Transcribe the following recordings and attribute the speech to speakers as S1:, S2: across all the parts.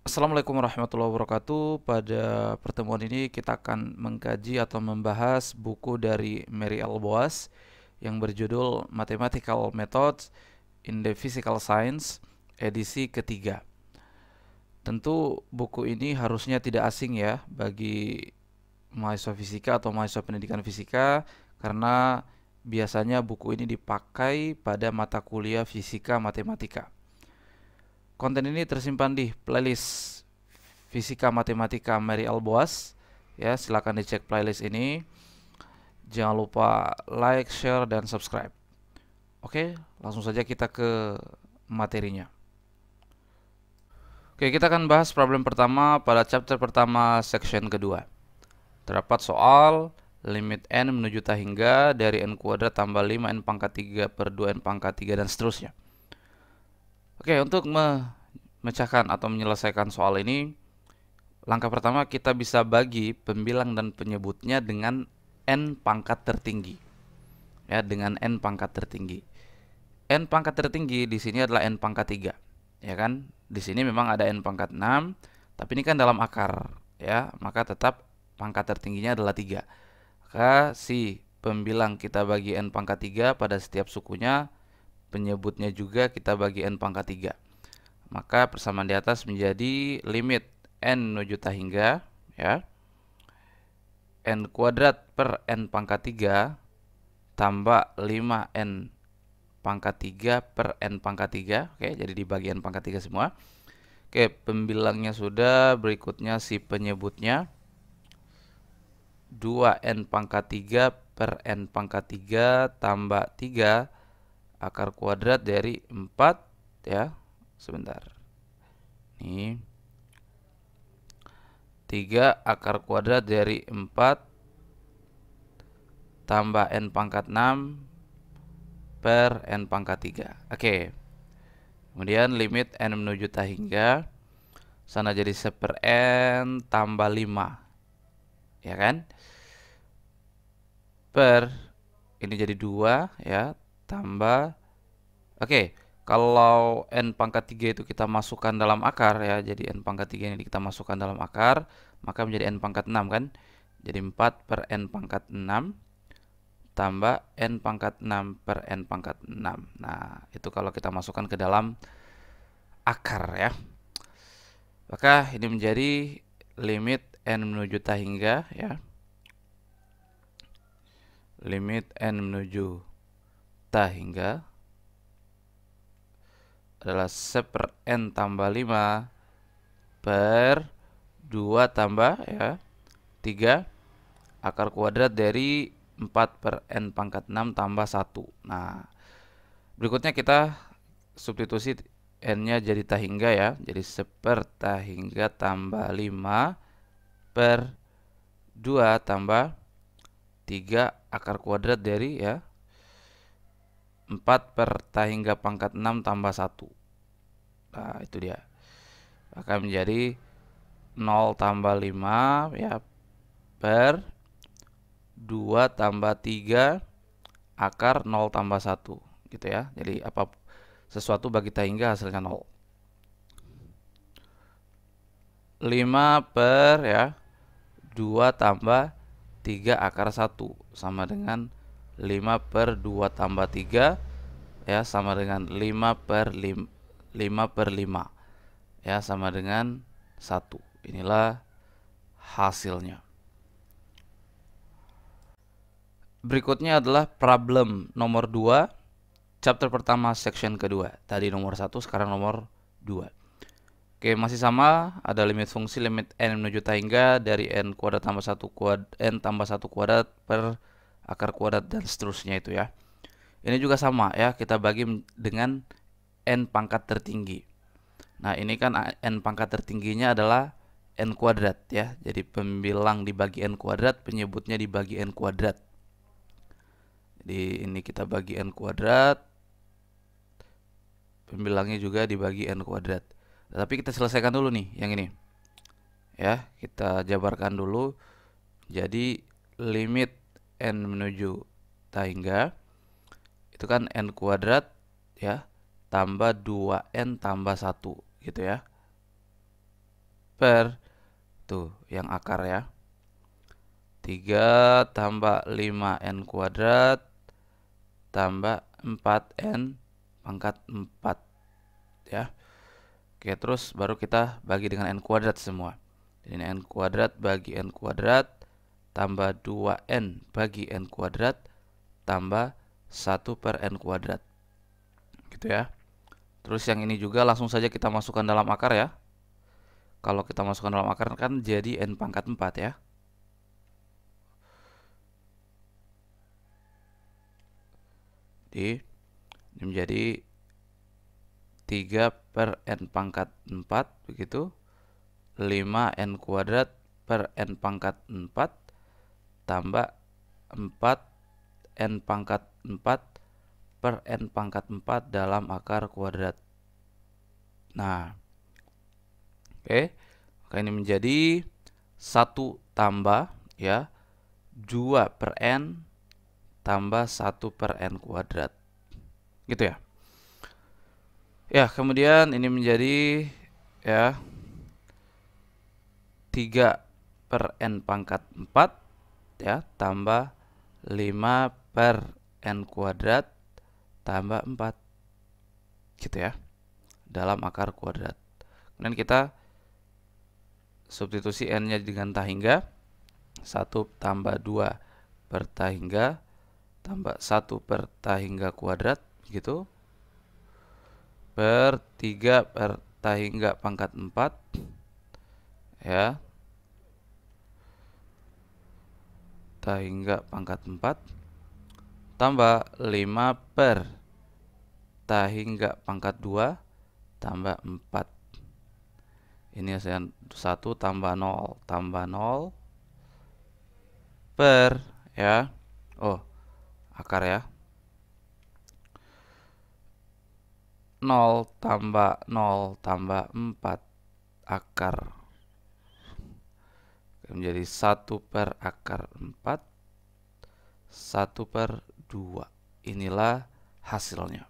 S1: Assalamualaikum warahmatullahi wabarakatuh. Pada pertemuan ini kita akan mengkaji atau membahas buku dari Mary L. Boas yang berjudul Mathematical Methods in the Physical Science, edisi ketiga. Tentu buku ini harusnya tidak asing ya bagi mahasiswa fisika atau mahasiswa pendidikan fisika, karena biasanya buku ini dipakai pada mata kuliah fisika matematika. Konten ini tersimpan di playlist Fisika Matematika Mary L. Boas. Ya, silakan dicek playlist ini. Jangan lupa like, share, dan subscribe. Oke, langsung saja kita ke materinya. Oke, kita akan bahas problem pertama pada chapter pertama section kedua. Terdapat soal limit n menuju tak hingga dari n kuadrat tambah 5 n pangkat 3 per 2 n pangkat 3 dan seterusnya. Oke, untuk memecahkan atau menyelesaikan soal ini, langkah pertama kita bisa bagi pembilang dan penyebutnya dengan n pangkat tertinggi. Ya, dengan n pangkat tertinggi. N pangkat tertinggi di sini adalah n pangkat 3. Ya kan? Di sini memang ada n pangkat 6, tapi ini kan dalam akar, ya. Maka tetap pangkat tertingginya adalah 3. Maka si pembilang kita bagi n pangkat 3 pada setiap sukunya, penyebutnya juga kita bagi n pangkat 3. Maka persamaan di atas menjadi limit n menuju tak hingga, ya, n kuadrat per n pangkat 3 tambah 5n pangkat 3 per n pangkat 3. Oke, jadi dibagi n pangkat 3 semua. Oke, pembilangnya sudah, berikutnya si penyebutnya 2n pangkat 3 per n pangkat 3 tambah 3 akar kuadrat dari 4, ya. Sebentar. Nih. 3 akar kuadrat dari 4 tambah n pangkat 6 per n pangkat 3. Oke. Kemudian limit n menuju tak hingga, sana jadi 1/n tambah 5. Ya kan? Per, ini jadi 2, ya, tambah. Oke, kalau n pangkat 3 itu kita masukkan dalam akar, ya. Jadi n pangkat 3 ini kita masukkan dalam akar, maka menjadi n pangkat 6 kan? Jadi 4 per n pangkat 6 tambah n pangkat 6 per n pangkat 6. Nah, itu kalau kita masukkan ke dalam akar, ya. Maka ini menjadi limit n menuju tak hingga, ya. Limit n menuju tak hingga adalah 1/n tambah 5 per 2 tambah, ya, 3 akar kuadrat dari 4 per n pangkat 6 tambah 1. Nah, berikutnya kita substitusi n-nya jadi tak hingga, ya. Jadi 1 tak hingga tambah 5 per 2 tambah 3 akar kuadrat dari, ya, 4 per tak hingga pangkat 6 tambah 1. Nah, itu dia. Maka menjadi 0 tambah 5, ya, per 2 tambah 3 akar 0 tambah 1. Gitu ya. Jadi apa sesuatu bagi tak hingga hasilnya 0. 5 per, ya, 2 tambah 3 akar 1 sama dengan 5 per 2 tambah 3, ya, sama dengan 5 per 5, ya, sama dengan 1. Inilah hasilnya. Berikutnya adalah problem nomor 2, chapter pertama section kedua. Tadi nomor 1, sekarang nomor 2. Oke, masih sama, ada limit fungsi limit n menuju tak hingga dari n kuadrat tambah 1 n tambah 1 kuadrat per akar kuadrat dan seterusnya itu, ya. Ini juga sama, ya, kita bagi dengan n pangkat tertinggi. Nah, ini kan n pangkat tertingginya adalah n kuadrat, ya. Jadi pembilang dibagi n kuadrat, penyebutnya dibagi n kuadrat. Jadi ini kita bagi n kuadrat, pembilangnya juga dibagi n kuadrat. Tapi kita selesaikan dulu nih yang ini, ya. Kita jabarkan dulu. Jadi limit n menuju tak hingga itu kan n kuadrat, ya, tambah 2n tambah 1, gitu ya. per, tuh yang akar ya, 3 tambah 5n kuadrat tambah 4n pangkat 4 ya. Oke, terus baru kita bagi dengan n kuadrat semua. Jadi ini n kuadrat bagi n kuadrat tambah 2n bagi n kuadrat tambah 1 per n kuadrat. Gitu ya. Terus yang ini juga langsung saja kita masukkan dalam akar ya. Kalau kita masukkan dalam akar kan jadi n pangkat 4 ya. Jadi ini menjadi 3 per n pangkat 4 begitu. 5n kuadrat per n pangkat 4 tambah 4n pangkat 4 per n pangkat 4 dalam akar kuadrat. Nah, oke. Maka ini menjadi 1 tambah ya 2 per n tambah 1 per n kuadrat. Gitu ya. Ya, kemudian ini menjadi ya 3 per n pangkat 4 ya tambah 5 per n kuadrat tambah 4 gitu ya dalam akar kuadrat. Kemudian kita substitusi n-nya dengan tahingga, 1 tambah 2 per tahingga tambah 1 per tahingga kuadrat gitu per 3 per tahingga pangkat 4 ya tahingga pangkat 4 tambah 5 per tahingga pangkat 2 tambah 4. Ini saya 1 tambah 0 per ya akar ya 0 tambah 0 tambah 4 akar menjadi 1 per akar 4 1 per 2. Inilah hasilnya.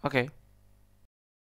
S1: Oke.